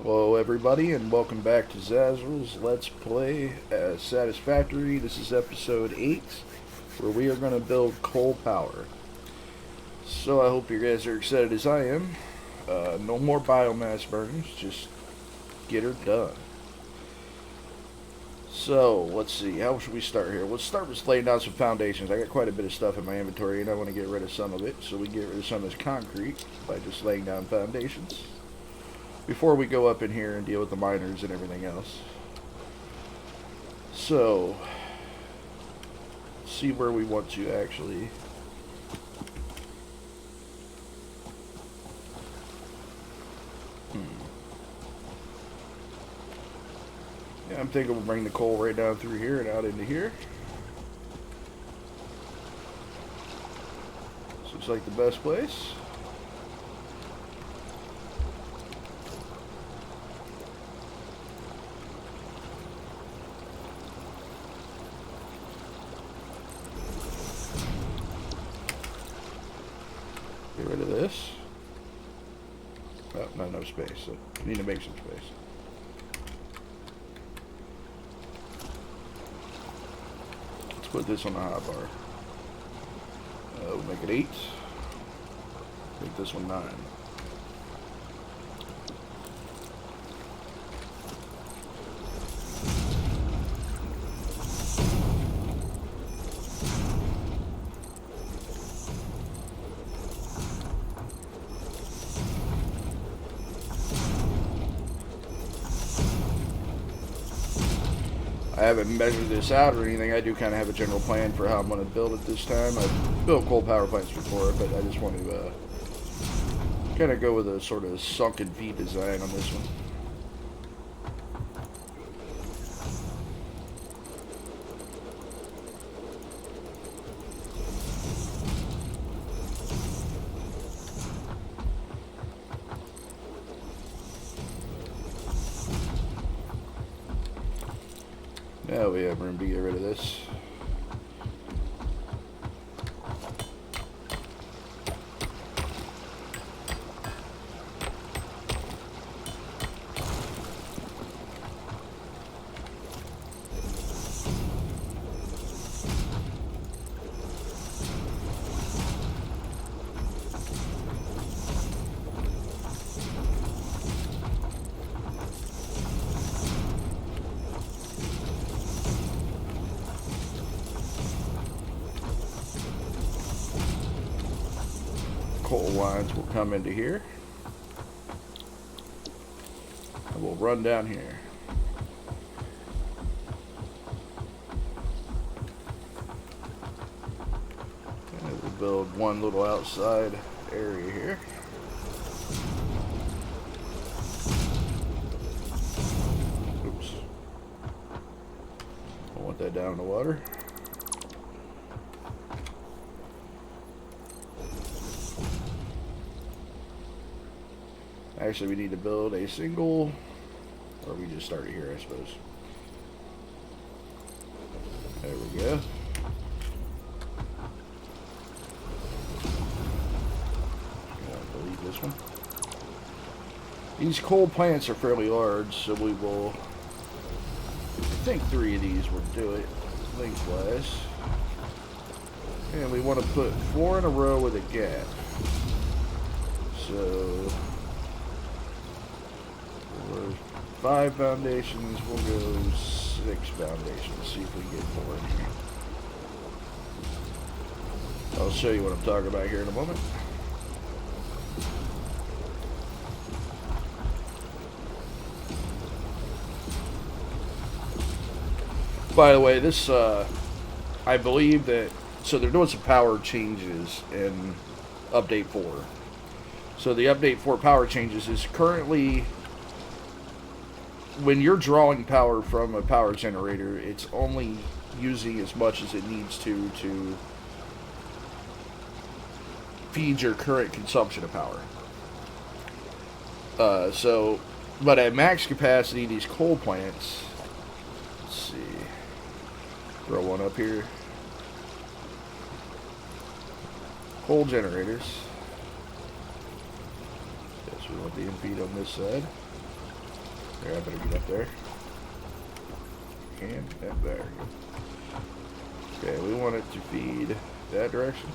Hello, everybody, and welcome back to Zazzle's Let's Play Satisfactory. This is episode 8, where we are going to build coal power. So I hope you guys are excited as I am. No more biomass burners, just get her done. So, let's see, how should we start here? Let's start with laying down some foundations. I got quite a bit of stuff in my inventory, and I want to get rid of some of it, so we get rid of some of this concrete by just laying down foundations before we go up in here and deal with the miners and everything else. So, see where we want to actually. Yeah, I'm thinking we'll bring the coal right down through here and out into here. This looks like the best place. Get rid of this. Oh, not enough space, so we need to make some space. Let's put this on the hot bar. We'll make it 8. Make this one 9. I haven't measured this out or anything. I do kind of have a general plan for how I'm going to build it this time. I've built coal power plants before, but I just want to kind of go with a sort of sunken V design on this one. Now we have room to get rid of this. Coal lines will come into here. And we'll run down here. And we'll build one little outside area here. Oops. I want that down in the water. Actually, we need to build a single, or we just start it here, I suppose. There we go. Delete this one. These coal plants are fairly large, so we will, I think 3 of these will do it, lengthwise. And we want to put 4 in a row with a gap. So 5 foundations, we'll go 6 foundations, see if we can get 4 in here. I'll show you what I'm talking about here in a moment. By the way, this, I believe that, so they're doing some power changes in Update 4. So the Update 4 power changes is currently, when you're drawing power from a power generator, it's only using as much as it needs to feed your current consumption of power. But at max capacity, these coal plants, let's see, throw one up here. Coal generators. Guess we want the feed on this side. There, I better get up there. And there. Okay, we want it to feed that direction.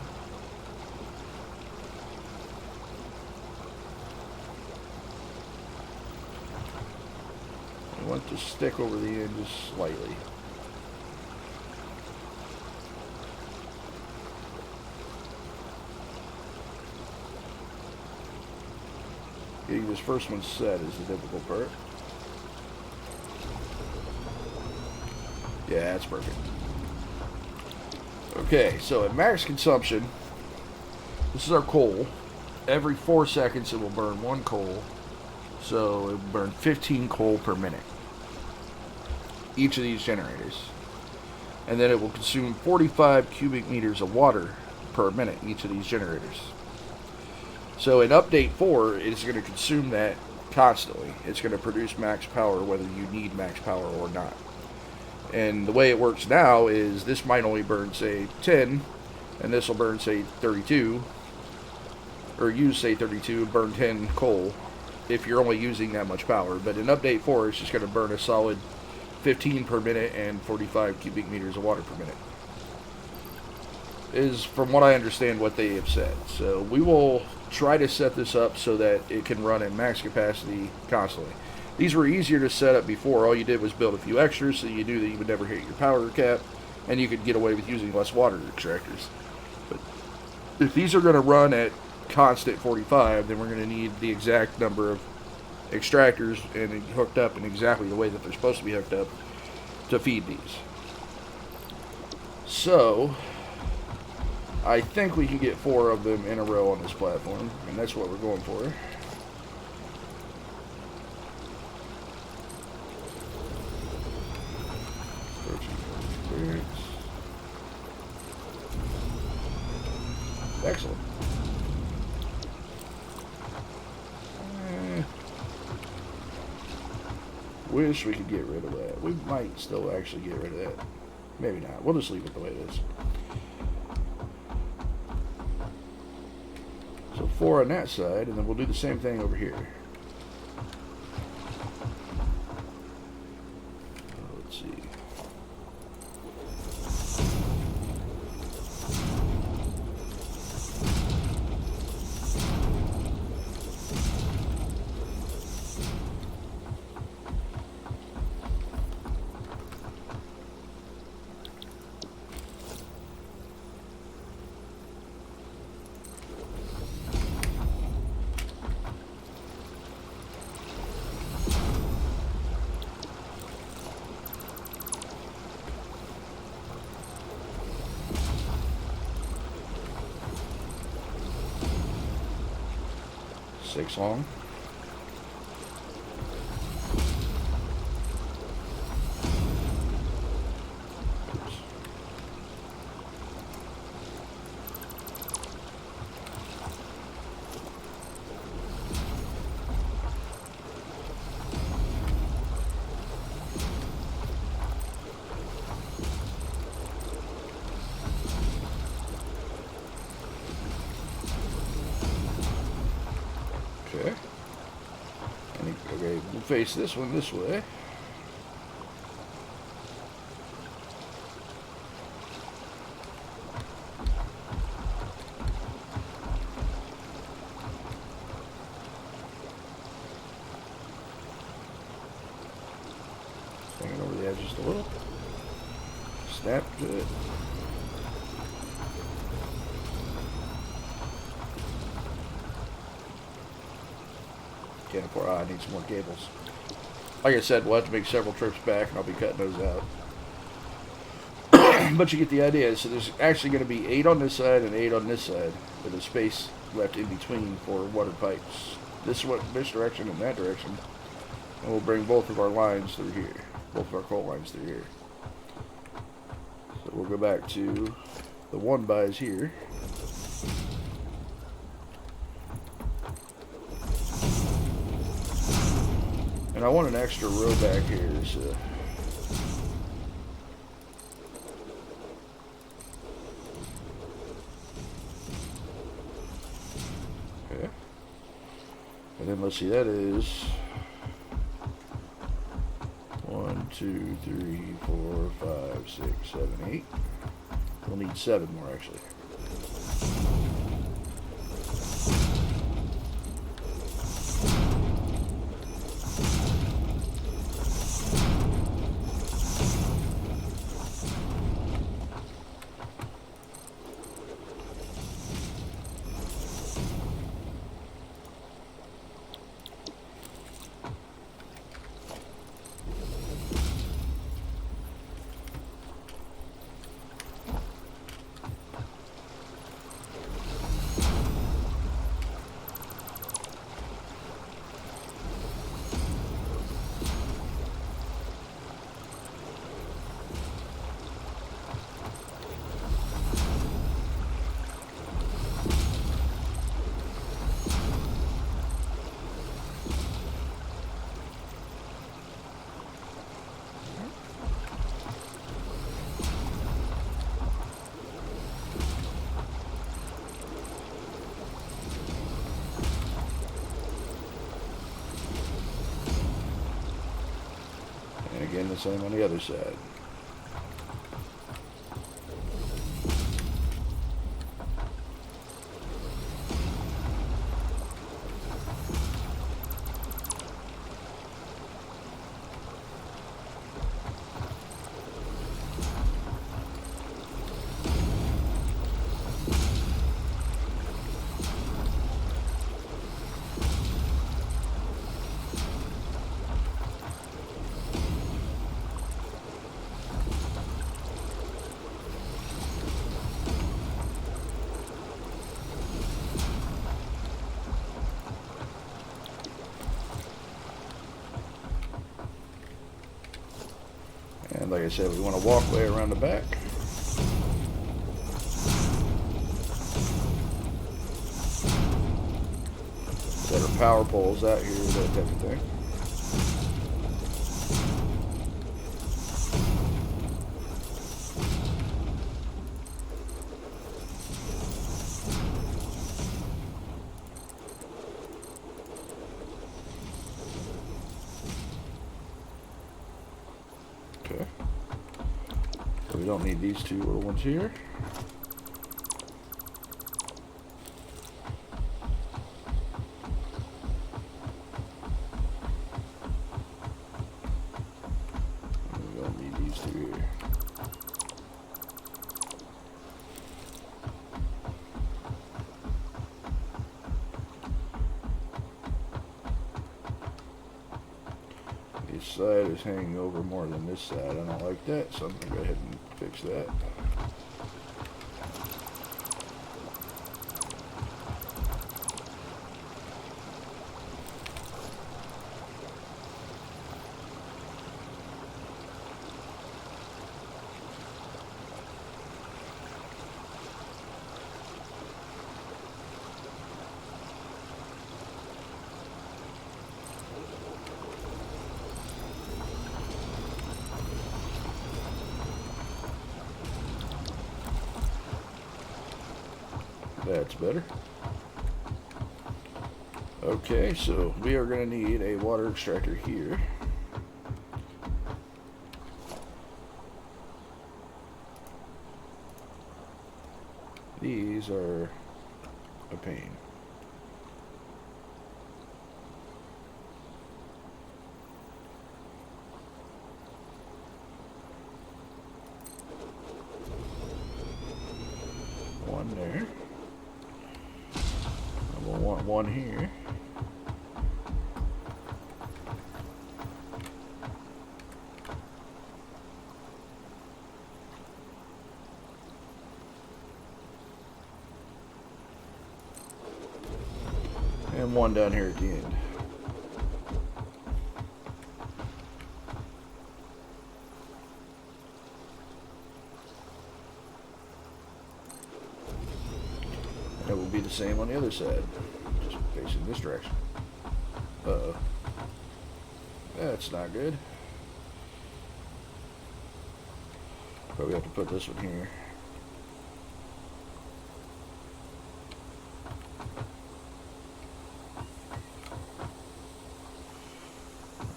We want to stick over the end just slightly. Getting this first one set is the difficult part. Yeah, that's perfect. Okay, so at max consumption, this is our coal. Every 4 seconds it will burn 1 coal. So it will burn 15 coal per minute. Each of these generators. And then it will consume 45 cubic meters of water per minute, each of these generators. So in update 4, it's going to consume that constantly. It's going to produce max power whether you need max power or not. And the way it works now is this might only burn, say, 10, and this will burn, say, 32, or use, say, 32 and burn 10 coal if you're only using that much power. But in update 4, it's just going to burn a solid 15 per minute and 45 cubic meters of water per minute. Is, from what I understand, what they have said. So we will try to set this up so that it can run at max capacity constantly. These were easier to set up before. All you did was build a few extras so you knew that you would never hit your power cap, and you could get away with using less water extractors. But if these are going to run at constant 45, then we're going to need the exact number of extractors and hooked up in exactly the way that they're supposed to be hooked up to feed these. So I think we can get 4 of them in a row on this platform, and that's what we're going for. Excellent. Wish we could get rid of that. We might still actually get rid of that. Maybe not. We'll just leave it the way it is. So 4 on that side, and then we'll do the same thing over here. Let's see. Six long. Oops. Okay. Okay, we'll face this one this way. Bring it over the edge just a little. Snap to it. I need some more cables. Like I said, we'll have to make several trips back, and I'll be cutting those out. But you get the idea. So there's actually going to be 8 on this side and 8 on this side, with a space left in between for water pipes. This direction and that direction, and we'll bring both of our lines through here, both of our coal lines through here. So we'll go back to the 1-bys here. And I want an extra row back here, so okay. And then let's see, that is 1, 2, 3, 4, 5, 6, 7, 8. We'll need 7 more actually. And again, the same on the other side. And like I said, we want to walk way around the back. There are power poles out here, that type of thing. Okay. So we don't need these two little ones here. And we don't need these two here. This side is hanging over more than this side. I don't like that, so I'm going to go ahead and fix that. That's better. Okay, so we are going to need a water extractor here. These are a pain. One there. We'll want one here. And one down here at the end. And it will be the same on the other side, just facing this direction. Uh-oh. That's not good. But we have to put this one here.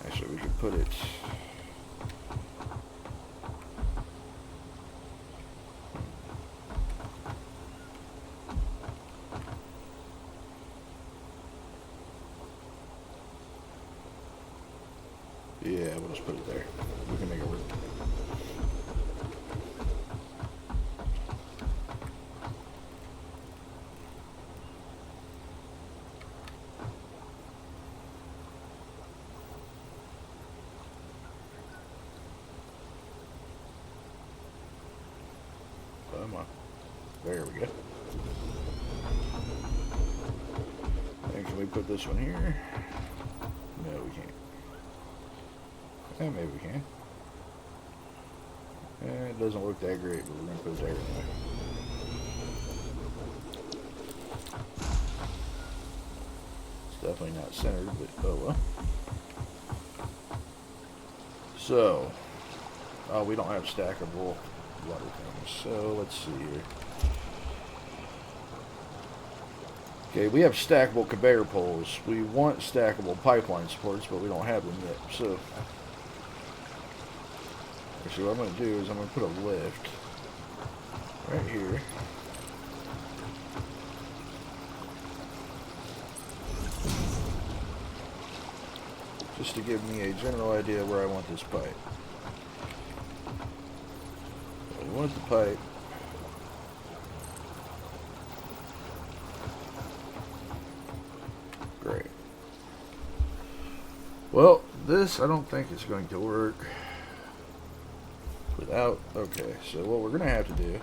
Actually, we could put it Yeah, we'll just put it there. We can make it work. Come on. There we go. And can we put this one here? No, we can't. Maybe we can. It doesn't look that great, but we're going to put it there anyway. It's definitely not centered, but oh well. So, we don't have stackable water things, so let's see here. Okay, we have stackable conveyor poles. We want stackable pipeline supports, but we don't have them yet, so... Actually, what I'm going to do is I'm going to put a lift right here. Just to give me a general idea where I want this pipe. I want the pipe. Great. Well, this I don't think is going to work. Without, okay, so what we're going to have to do,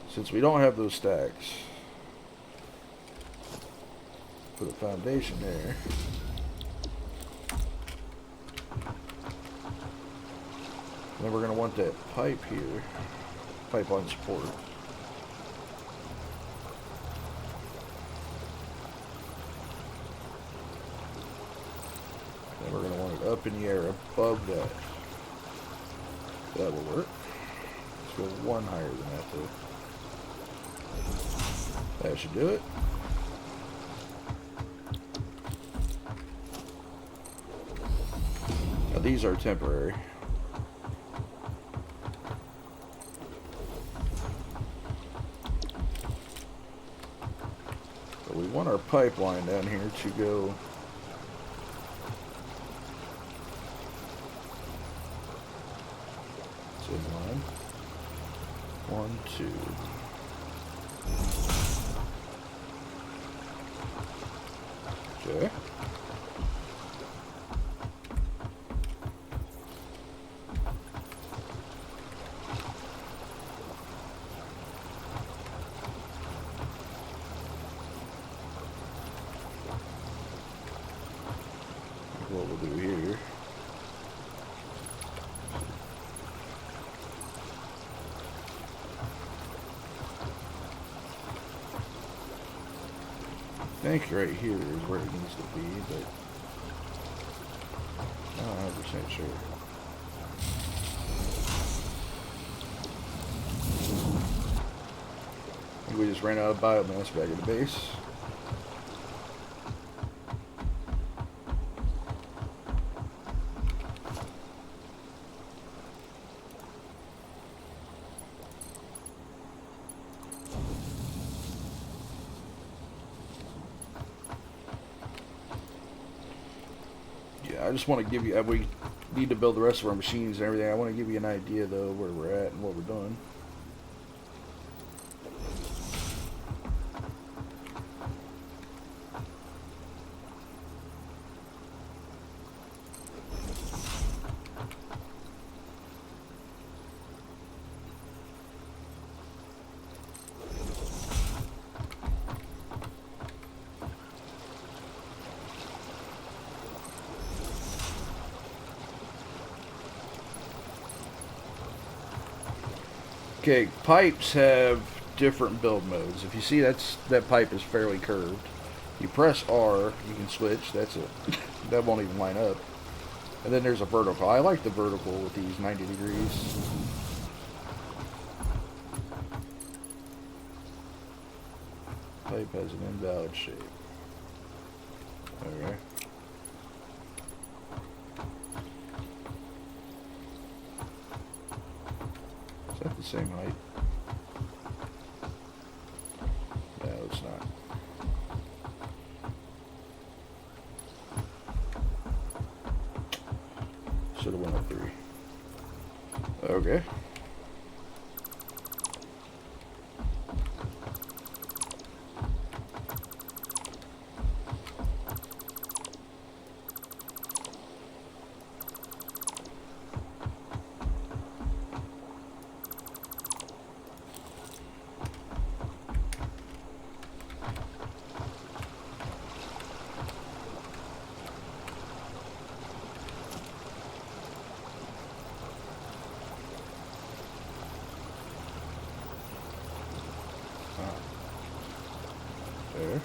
since we don't have those stacks, put a foundation there. Then we're going to want that pipe here, pipeline support. Then we're going to want it up in the air above that. That will work. Let's go one higher than that though. That should do it. Now these are temporary. But we want our pipeline down here to go in line. 1, 2. Okay. What we'll do here. I think right here is where it needs to be, but I'm not 100% sure. I think we just ran out of biomass back at the base. I just want to give you, we need to build the rest of our machines and everything. I want to give you an idea though where we're at and what we're doing. Okay, pipes have different build modes. If you see that pipe is fairly curved, you press R, you can switch. That's it. That won't even line up. And then there's a vertical. I like the vertical with these 90 degrees. Pipe has an invalid shape. Okay. Is that the same height? No, it's not. should have went up 3. Okay. There.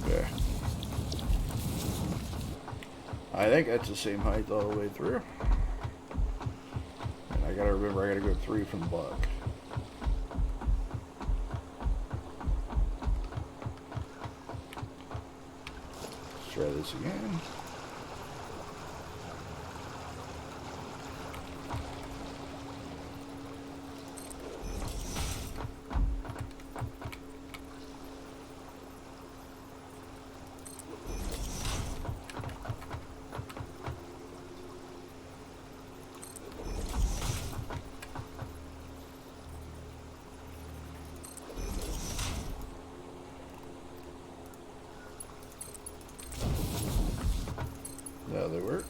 Okay. I think that's the same height all the way through. And I gotta remember I gotta go 3 from the block. Let's try this again. Now they work.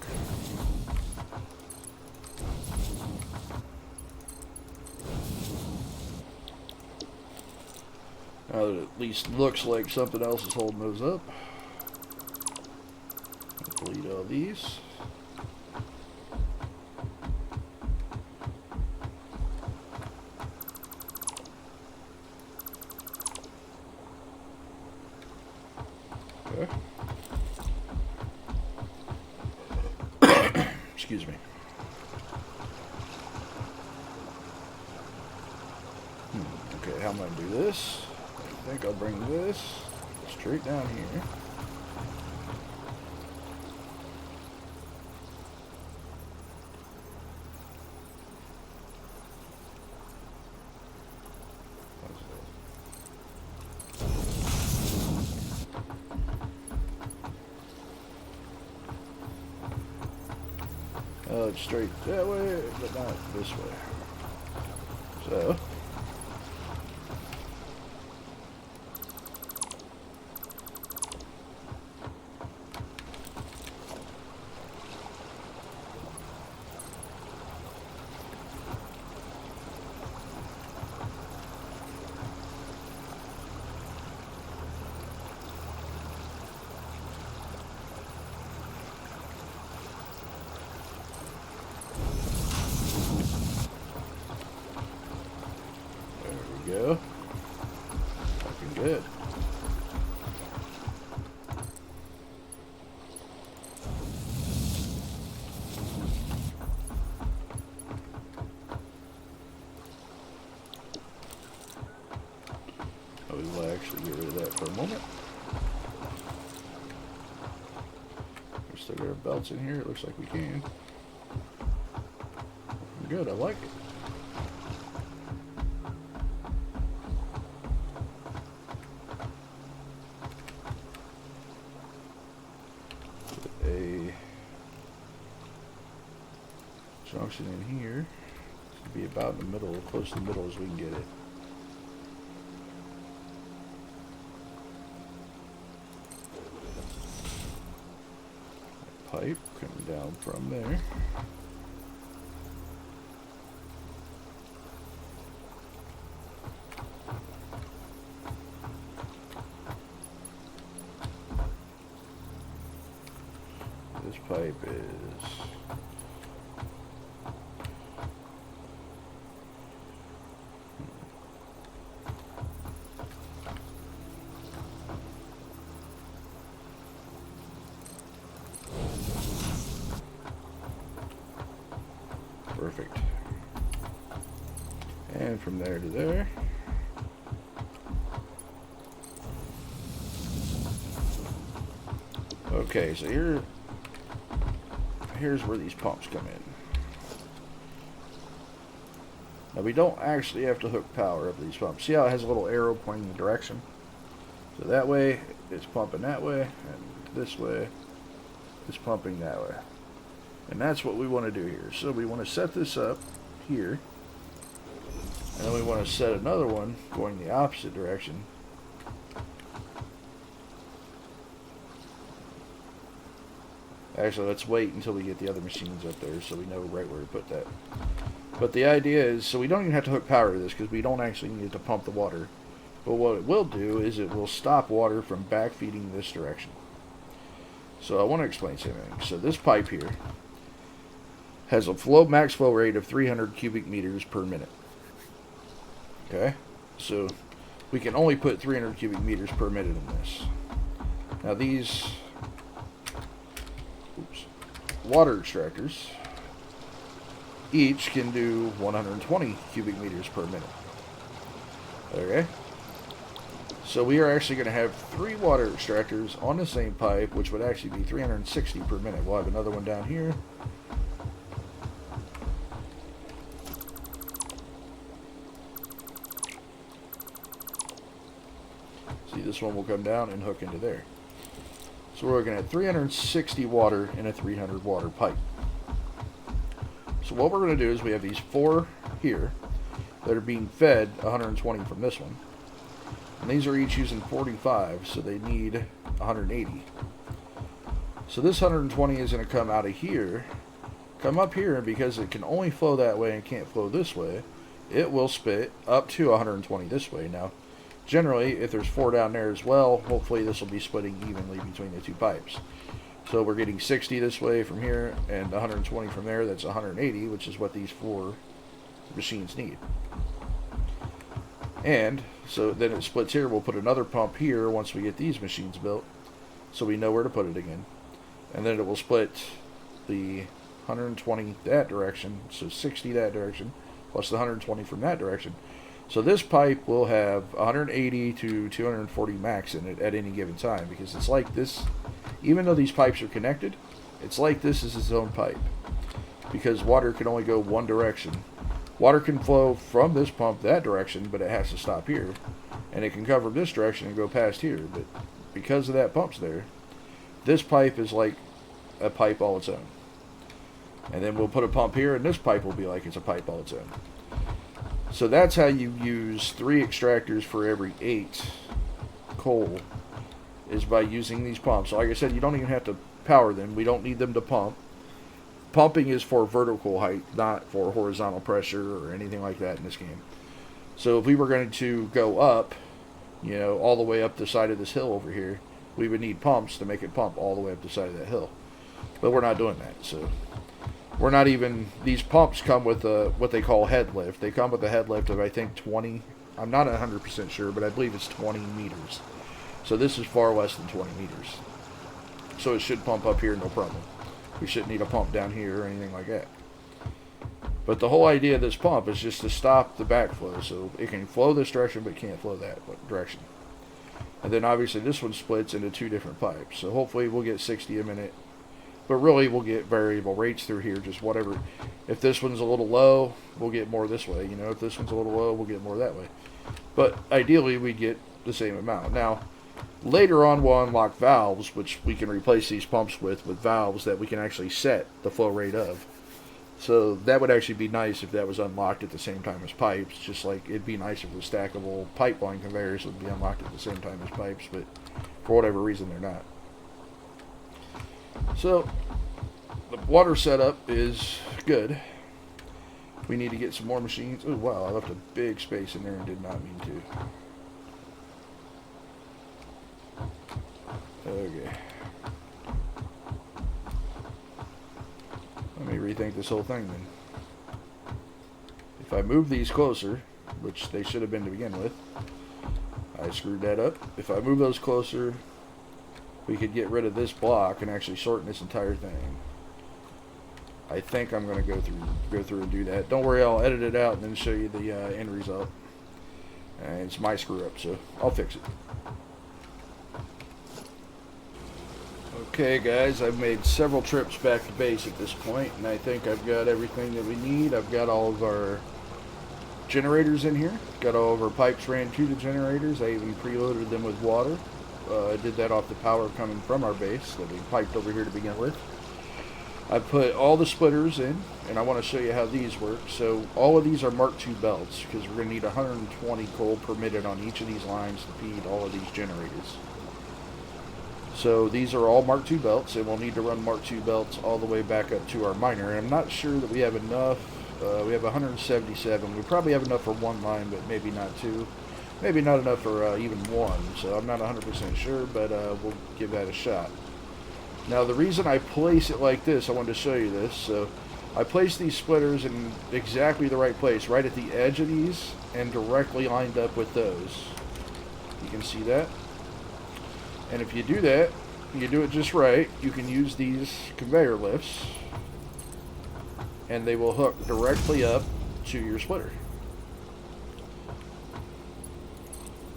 Now that it at least looks like something else is holding those up. Delete all these. Okay. Excuse me. Okay, how am I going to do this? I think I'll bring this straight down here. It's straight that way, but not this way. So, go. Fucking good. Oh, we will actually get rid of that for a moment. We still got our belts in here. It looks like we can. Good, I like it. Junction in here to be about in the middle, close to the middle as we can get it. Pipe coming down from there. This pipe is... Perfect. And from there to there. Okay, so here's where these pumps come in. Now we don't actually have to hook power up to these pumps. See how it has a little arrow pointing the direction? So that way it's pumping that way, and this way it's pumping that way. And that's what we want to do here. So we want to set this up here, and then we want to set another one going the opposite direction. Actually, let's wait until we get the other machines up there so we know right where to put that. But the idea is, so we don't even have to hook power to this because we don't actually need to pump the water. But what it will do is it will stop water from backfeeding this direction. So I want to explain something. So this pipe here has a max flow rate of 300 cubic meters per minute. Okay? So we can only put 300 cubic meters per minute in this. Now these water extractors each can do 120 cubic meters per minute. Okay? So we are actually going to have 3 water extractors on the same pipe, which would actually be 360 per minute. We'll have another one down here. See, this one will come down and hook into there. So we're looking at 360 water in a 300 water pipe. So what we're going to do is we have these 4 here that are being fed 120 from this one. And these are each using 45, so they need 180. So this 120 is going to come out of here, come up here, and because it can only flow that way and can't flow this way, it will spit up to 120 this way. Now, generally, if there's 4 down there as well, hopefully this will be splitting evenly between the 2 pipes. So we're getting 60 this way from here and 120 from there. That's 180, which is what these 4 machines need. And so then it splits here. We'll put another pump here once we get these machines built, so we know where to put it again. And then it will split the 120 that direction, so 60 that direction, plus the 120 from that direction. So this pipe will have 180 to 240 max in it at any given time, because it's like this, even though these pipes are connected, it's like this is its own pipe, because water can only go one direction. Water can flow from this pump that direction, but it has to stop here, and it can cover this direction and go past here, but because of that pump's there, this pipe is like a pipe all its own. And then we'll put a pump here, and this pipe will be like it's a pipe all its own. So that's how you use 3 extractors for every 8 coal, is by using these pumps. So like I said, you don't even have to power them. We don't need them to pump. Pumping is for vertical height, not for horizontal pressure or anything like that in this game. So if we were going to go up, you know, all the way up the side of this hill over here, we would need pumps to make it pump all the way up the side of that hill. But we're not doing that. So we're not even, these pumps come with a, what they call head lift. They come with a head lift of, I think, 20, I'm not 100% sure, but I believe it's 20 meters. So this is far less than 20 meters. So it should pump up here, no problem. We shouldn't need a pump down here or anything like that. But the whole idea of this pump is just to stop the backflow. So it can flow this direction, but can't flow that direction. And then obviously this one splits into 2 different pipes. So hopefully we'll get 60 a minute. But really we'll get variable rates through here, just whatever. If this one's a little low, we'll get more this way. You know, if this one's a little low, we'll get more that way. But ideally we get the same amount. Now, later on we'll unlock valves, which we can replace these pumps with valves that we can actually set the flow rate of. So that would actually be nice if that was unlocked at the same time as pipes, just like it'd be nice if the stackable pipeline conveyors would be unlocked at the same time as pipes, but for whatever reason they're not. So the water setup is good. We need to get some more machines. Oh wow, I left a big space in there and did not mean to. Okay. rethink this whole thing then. If I move these closer, which they should have been to begin with, I screwed that up. If I move those closer, we could get rid of this block and actually shorten this entire thing. I think I'm going to go through and do that. Don't worry, I'll edit it out and then show you the end result. And it's my screw up, so I'll fix it. Okay guys, I've made several trips back to base at this point, and I think I've got everything that we need. I've got all of our generators in here. Got all of our pipes ran to the generators. I even preloaded them with water. I did that off the power coming from our base that we piped over here to begin with. I put all the splitters in, and I want to show you how these work. So all of these are Mark II belts, because we're going to need 120 coal per minute on each of these lines to feed all of these generators. So these are all Mark II belts, and we'll need to run Mark II belts all the way back up to our miner. And I'm not sure that we have enough. We have 177. We probably have enough for one line, but maybe not two. Maybe not enough for even one. So I'm not 100% sure, but we'll give that a shot. Now the reason I place it like this, I wanted to show you this. So I place these splitters in exactly the right place, right at the edge of these, and directly lined up with those. You can see that. And if you do that, you do it just right, you can use these conveyor lifts, and they will hook directly up to your splitter.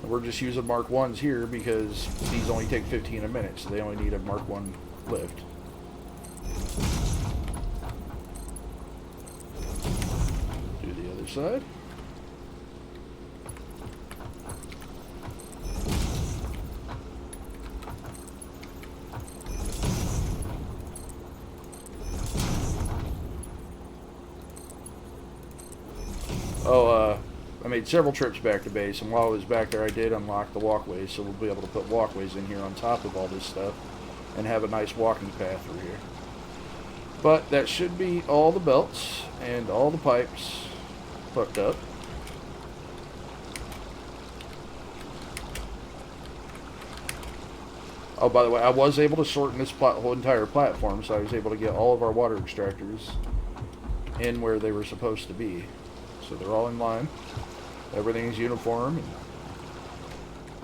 And we're just using Mark 1s here because these only take 15 a minute, so they only need a Mark 1 lift. Do the other side. I made several trips back to base, and while I was back there I did unlock the walkways, so we'll be able to put walkways in here on top of all this stuff and have a nice walking path through here. But that should be all the belts and all the pipes hooked up. Oh, by the way, I was able to shorten this whole entire platform, so I was able to get all of our water extractors in where they were supposed to be. So they're all in line. Everything's uniform.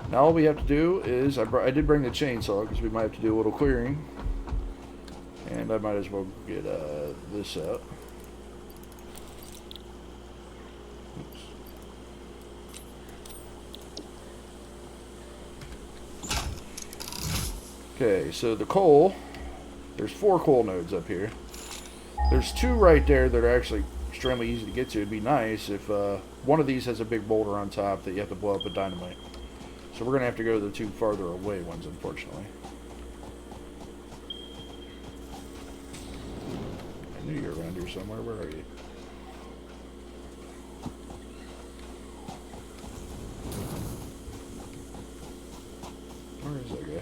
And now all we have to do is, I did bring the chainsaw because we might have to do a little clearing. And I might as well get this out. Oops. Okay, so the coal, there's 4 coal nodes up here. There's 2 right there that are actually extremely easy to get to. It'd be nice if one of these has a big boulder on top that you have to blow up with dynamite. So we're going to have to go to the 2 farther away ones, unfortunately. I knew you were around here somewhere. Where are you? Where is that guy?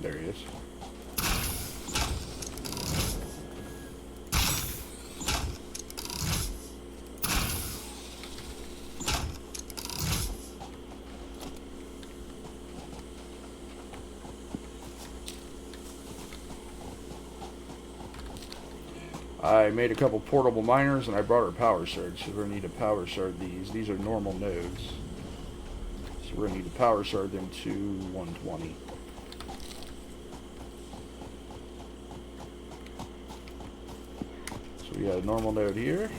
There he is. I made a couple portable miners, and I brought our power shard, so we're going to need to power shard these. These are normal nodes. So we're going to need to power shard them to 120. So we got a normal node here.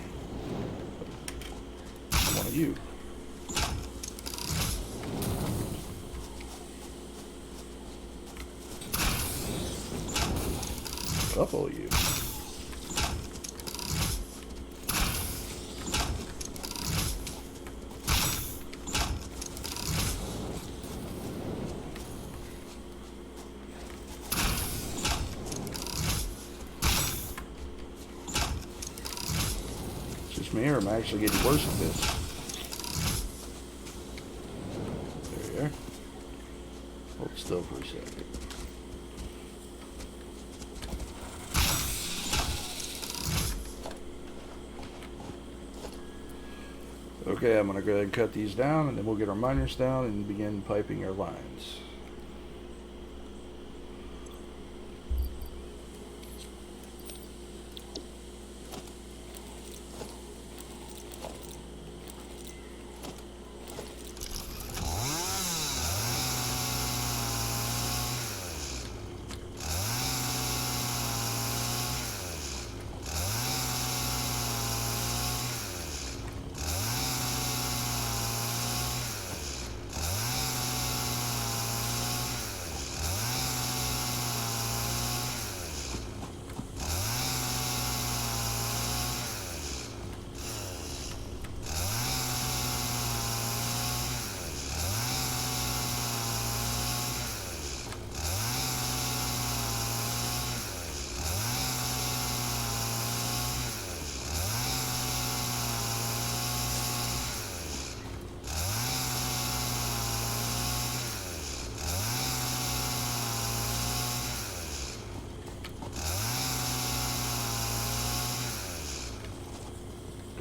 One of you. Couple of you. Me, or am I actually getting worse at this? There you are. Hold still for a second. Okay, I'm going to go ahead and cut these down, and then we'll get our miners down and begin piping our lines.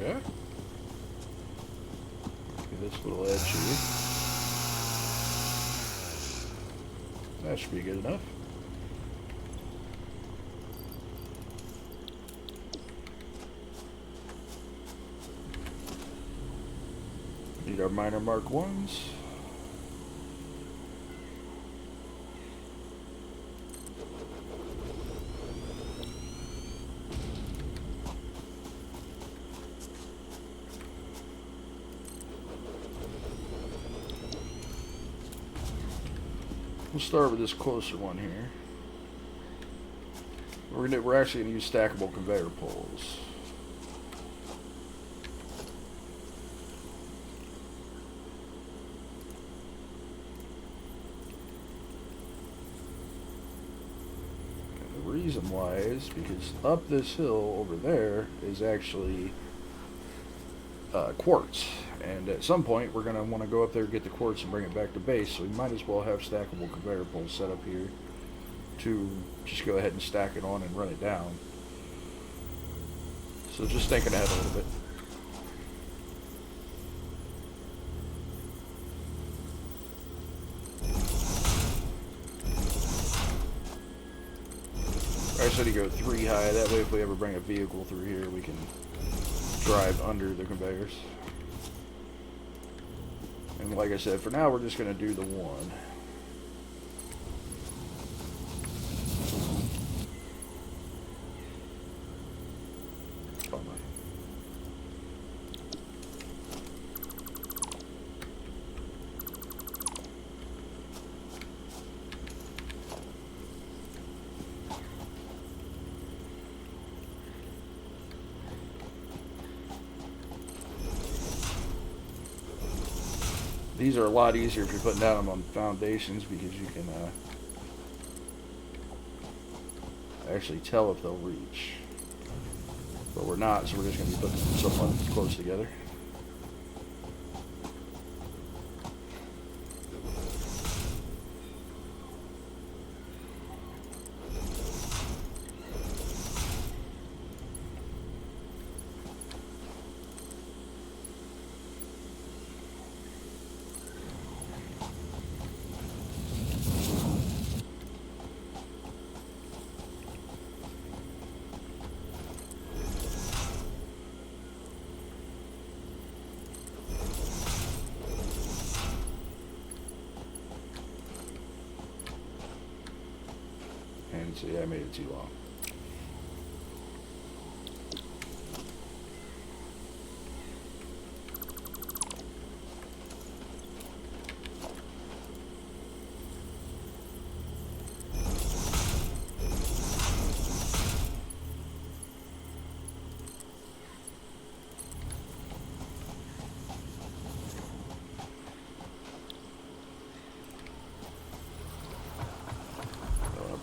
Okay. Get this little edge here. That should be good enough. Need our miner Mark 1s. We'll start with this closer one here. We're actually going to use stackable conveyor poles. And the reason why is because up this hill over there is actually quartz. And at some point, we're going to want to go up there, get the quartz, and bring it back to base. So we might as well have stackable conveyor poles set up here to just go ahead and stack it on and run it down. So just thinking ahead a little bit. I said to go 3 high. That way, if we ever bring a vehicle through here, we can drive under the conveyors. And like I said, for now, we're just going to do the one. These are a lot easier if you're putting down them on foundations because you can actually tell if they'll reach. But we're not, so we're just going to be putting them somewhat close together. And see, I made it too long.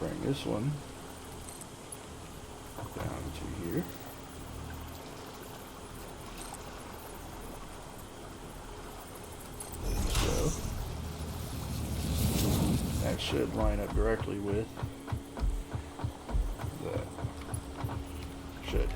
Bring this one down to here. So that should line up directly with that. Should.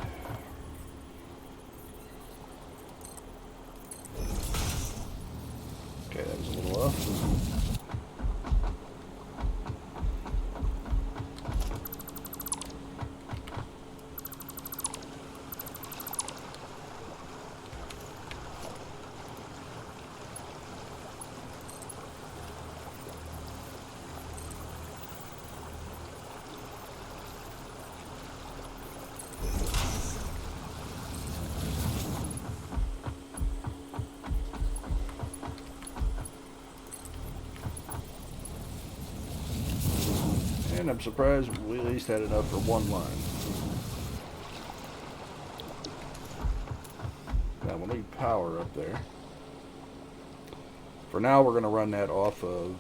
I'm surprised we at least had enough for one line. Now we'll need power up there. For now, we're going to run that off of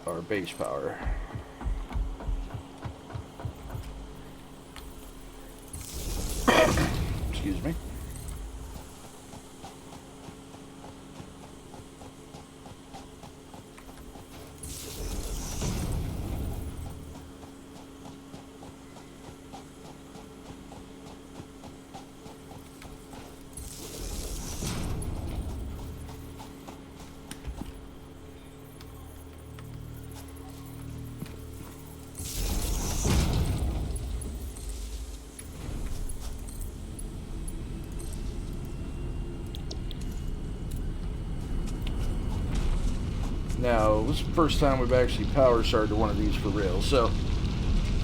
our base power. Excuse me. Now, this is the first time we've actually power started one of these for real. So,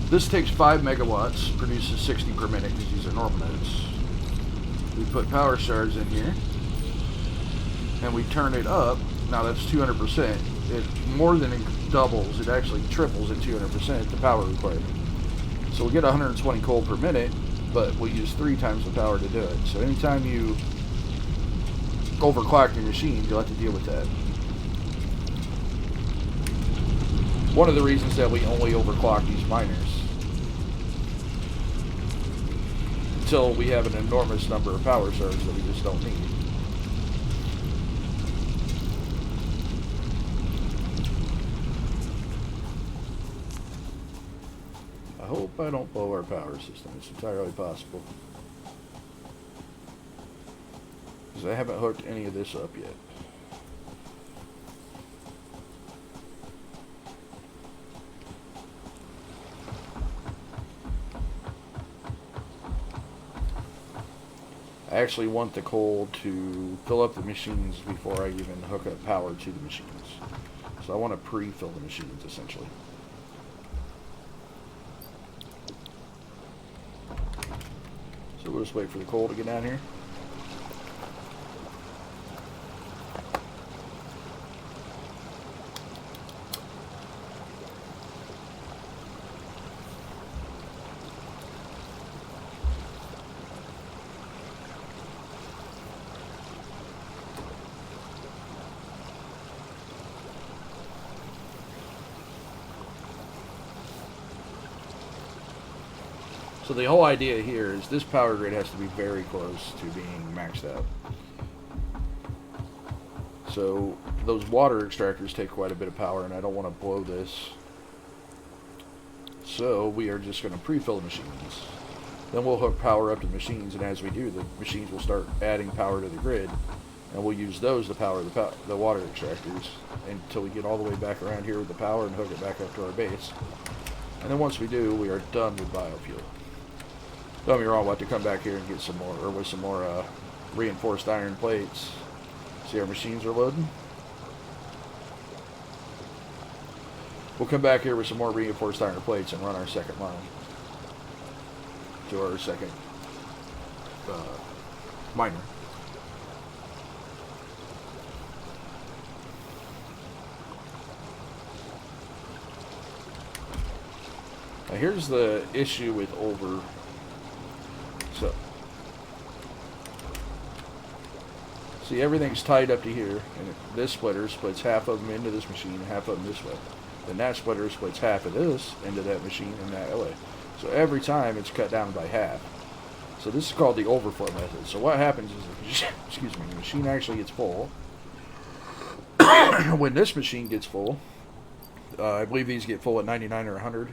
this takes 5 megawatts, produces 60 per minute because these are normal nodes. We put power stars in here, and we turn it up. Now that's 200%. It more than doubles, it actually triples at 200% the power requirement. So we'll get 120 coal per minute, but we'll use 3 times the power to do it. So anytime you overclock your machine, you'll have to deal with that. One of the reasons that we only overclock these miners until we have an enormous number of power stars that we just don't need. I hope I don't blow our power system. It's entirely possible, because I haven't hooked any of this up yet. I actually want the coal to fill up the machines before I even hook up power to the machines. So I want to pre-fill the machines, essentially. So we'll just wait for the coal to get down here. So the whole idea here is this power grid has to be very close to being maxed out. So those water extractors take quite a bit of power, and I don't want to blow this. So we are just going to pre-fill the machines. Then we'll hook power up to the machines, and as we do, the machines will start adding power to the grid, and we'll use those to power the water extractors until we get all the way back around here with the power and hook it back up to our base. And then once we do, we are done with biofuel. Don't get me wrong, we'll have to come back here and get some more, or with some more reinforced iron plates. See, our machines are loading. We'll come back here with some more reinforced iron plates and run our second line to our second miner. Now here's the issue with So, see, everything's tied up to here, and this splitter splits half of them into this machine, half of them this way. Then that splitter splits half of this into that machine and that way. So every time it's cut down by half. So this is called the overflow method. So what happens is, excuse me, the machine actually gets full. When this machine gets full, I believe these get full at 99 or 100.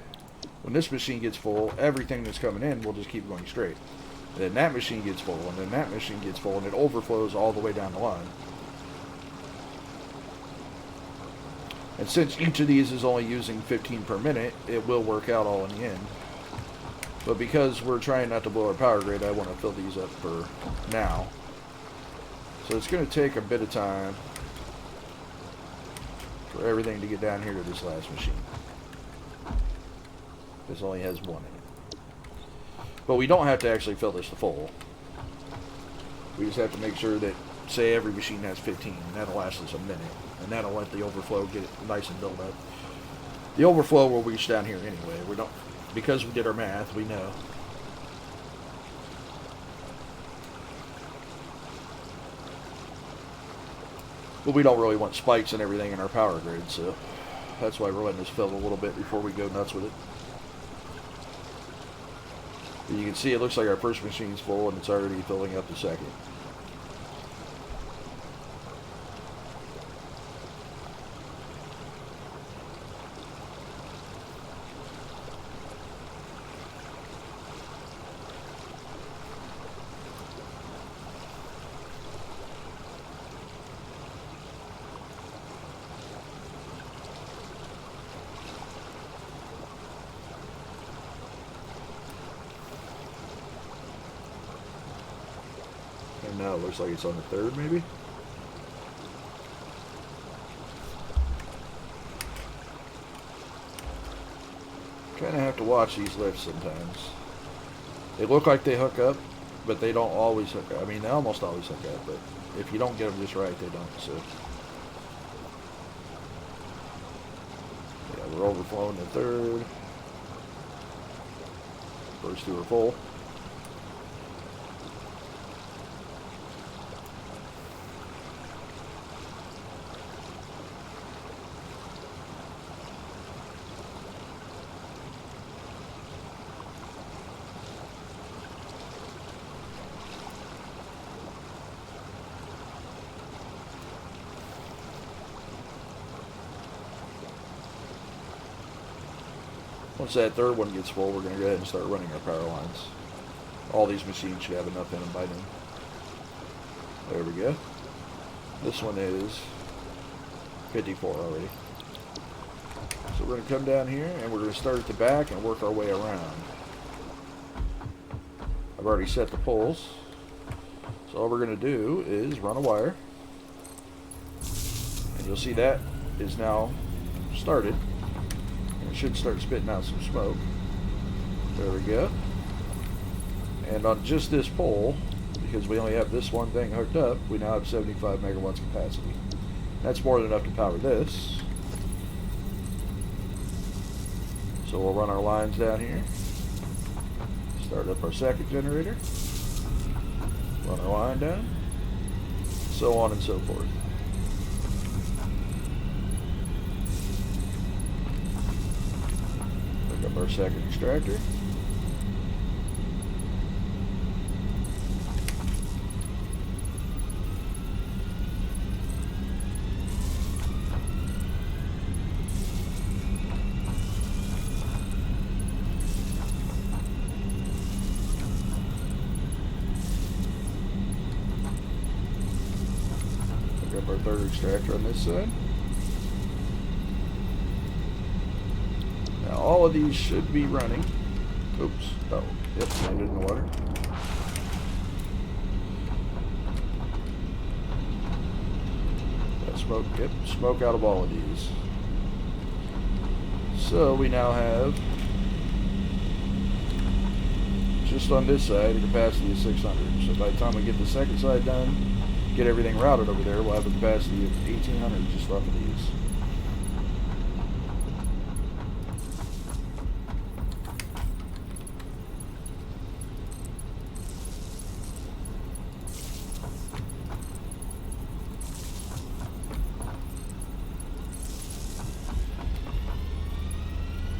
When this machine gets full, everything that's coming in will just keep going straight. Then that machine gets full, and then that machine gets full, and it overflows all the way down the line. And since each of these is only using 15 per minute, it will work out all in the end. But because we're trying not to blow our power grid, I want to fill these up for now. So it's going to take a bit of time for everything to get down here to this last machine. This only has one in it. But we don't have to actually fill this to full. We just have to make sure that, say every machine has 15, and that'll last us a minute. And that'll let the overflow get nice and built up. The overflow will reach down here anyway. We don't, because we did our math, we know. But we don't really want spikes and everything in our power grid, so that's why we're letting this fill a little bit before we go nuts with it. But you can see it looks like our first machine's full and it's already filling up the second. And now it looks like it's on the third, maybe? Kind of have to watch these lifts sometimes. They look like they hook up, but they don't always hook up. I mean, they almost always hook up, but if you don't get them just right, they don't. So, yeah, we're overflowing the third. First two are full. Once that third one gets full, we're going to go ahead and start running our power lines. All these machines should have enough in them by then. There we go. This one is 54 already. So we're going to come down here and we're going to start at the back and work our way around. I've already set the poles. So all we're going to do is run a wire. And you'll see that is now started. Should start spitting out some smoke. There we go. And on just this pole, because we only have this one thing hooked up, we now have 75 megawatts capacity. That's more than enough to power this. So we'll run our lines down here. Start up our second generator. Run our line down. So on and so forth. Our second extractor. Pick up our third extractor on this side. All of these should be running. Oops. Oh, yep, landed in the water. Got smoke, yep, smoke out of all of these. So we now have, just on this side, a capacity of 600. So by the time we get the second side done, get everything routed over there, we'll have a capacity of 1800 just off of these.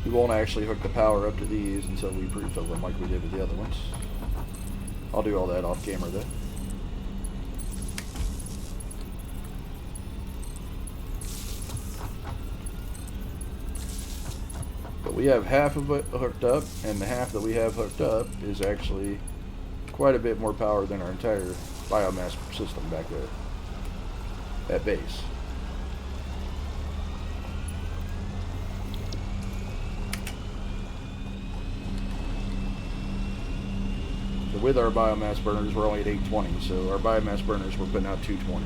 We won't actually hook the power up to these until we pre-fill them like we did with the other ones. I'll do all that off camera though. But we have half of it hooked up, and the half that we have hooked up is actually quite a bit more power than our entire biomass system back there at base. With our biomass burners, we're only at 820, so our biomass burners, we're putting out 220.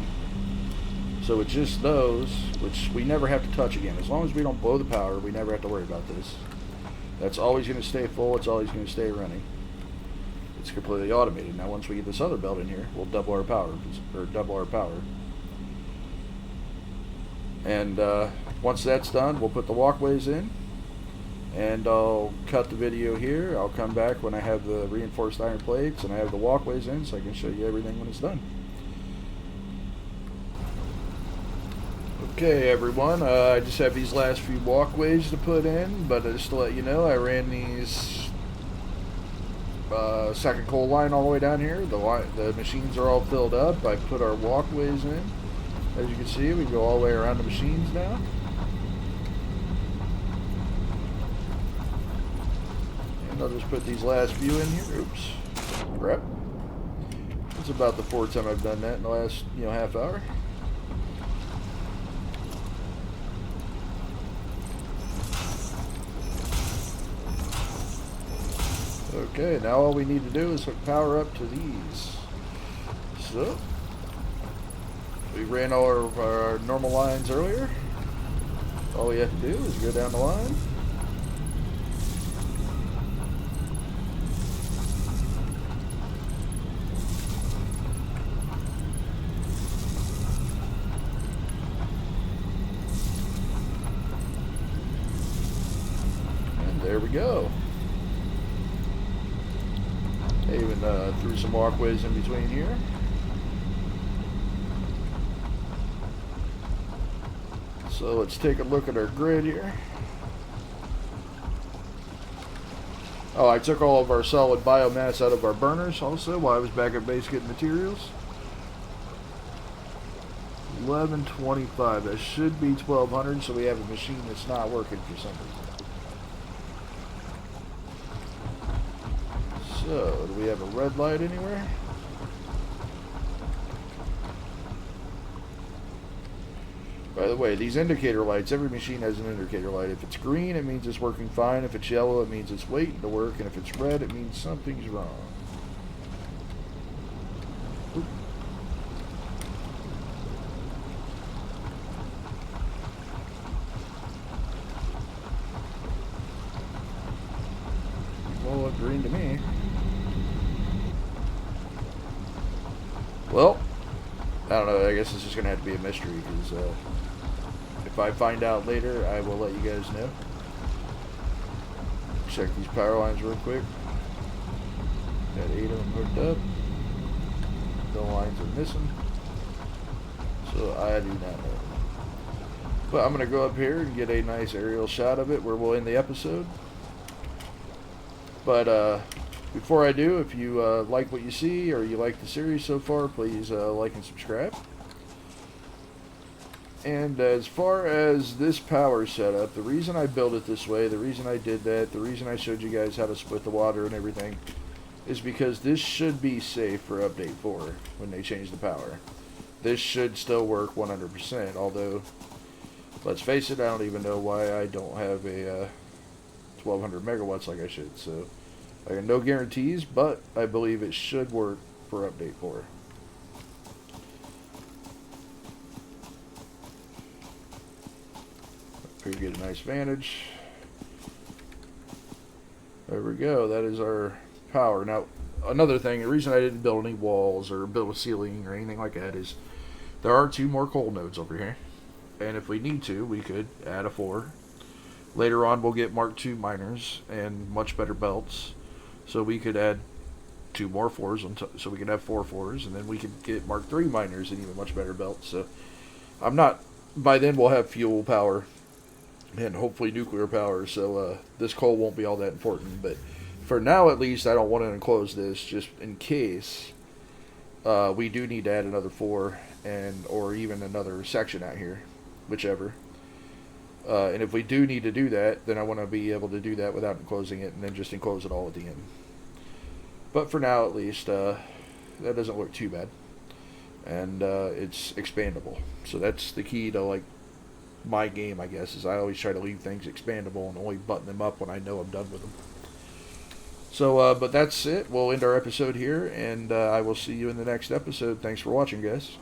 So it's just those, which we never have to touch again. As long as we don't blow the power, we never have to worry about this. That's always going to stay full. It's always going to stay running. It's completely automated. Now, once we get this other belt in here, we'll double our power, or double our power. And once that's done, we'll put the walkways in. And I'll cut the video here. I'll come back when I have the reinforced iron plates and I have the walkways in, so I can show you everything when it's done. Okay, everyone, I just have these last few walkways to put in, but just to let you know, I ran these second coal line all the way down here. The machines are all filled up. I put our walkways in. As you can see, we go all the way around the machines now. And I'll just put these last few in here. Oops. Crap. It's about the fourth time I've done that in the last, half hour. Okay, now all we need to do is hook power up to these. So, we ran all of our normal lines earlier. All we have to do is go down the line. And there we go. I even threw some walkways in between here. So let's take a look at our grid here. Oh, I took all of our solid biomass out of our burners also while I was back at base getting materials. 1125. That should be 1200, so we have a machine that's not working for some reason. So, do we have a red light anywhere? By the way, these indicator lights, every machine has an indicator light. If it's green, it means it's working fine. If it's yellow, it means it's waiting to work. And if it's red, it means something's wrong. Oop. Well, look green to me. Well, I don't know. I guess it's just going to have to be a mystery because if I find out later, I will let you guys know. Check these power lines real quick. Got 8 of them hooked up. No lines are missing. So I do not know. But I'm going to go up here and get a nice aerial shot of it where we'll end the episode. But before I do, if you like what you see or you like the series so far, please like and subscribe. And as far as this power setup, the reason I built it this way, the reason I did that, the reason I showed you guys how to split the water and everything, is because this should be safe for Update 4 when they change the power. This should still work 100%, although, let's face it, I don't even know why I don't have a 1200 megawatts like I should. So, I got no guarantees, but I believe it should work for Update 4. Here you get a nice vantage. There we go. That is our power. Now, another thing, the reason I didn't build any walls or build a ceiling or anything like that is there are 2 more coal nodes over here. And if we need to, we could add a 4. Later on, we'll get Mark II miners and much better belts. So we could add 2 more 4s, so we could have 4 4s. And then we could get Mark III miners and even much better belts. So by then we'll have fuel power and hopefully nuclear power, so this coal won't be all that important. But for now, at least, I don't want to enclose this, just in case we do need to add another 4 or even another section out here, whichever. And if we do need to do that, then I want to be able to do that without enclosing it, and then just enclose it all at the end. But for now, at least, that doesn't look too bad, and it's expandable. So that's the key to my game, I guess, is I always try to leave things expandable and only button them up when I know I'm done with them. So, but that's it. We'll end our episode here, and I will see you in the next episode. Thanks for watching, guys.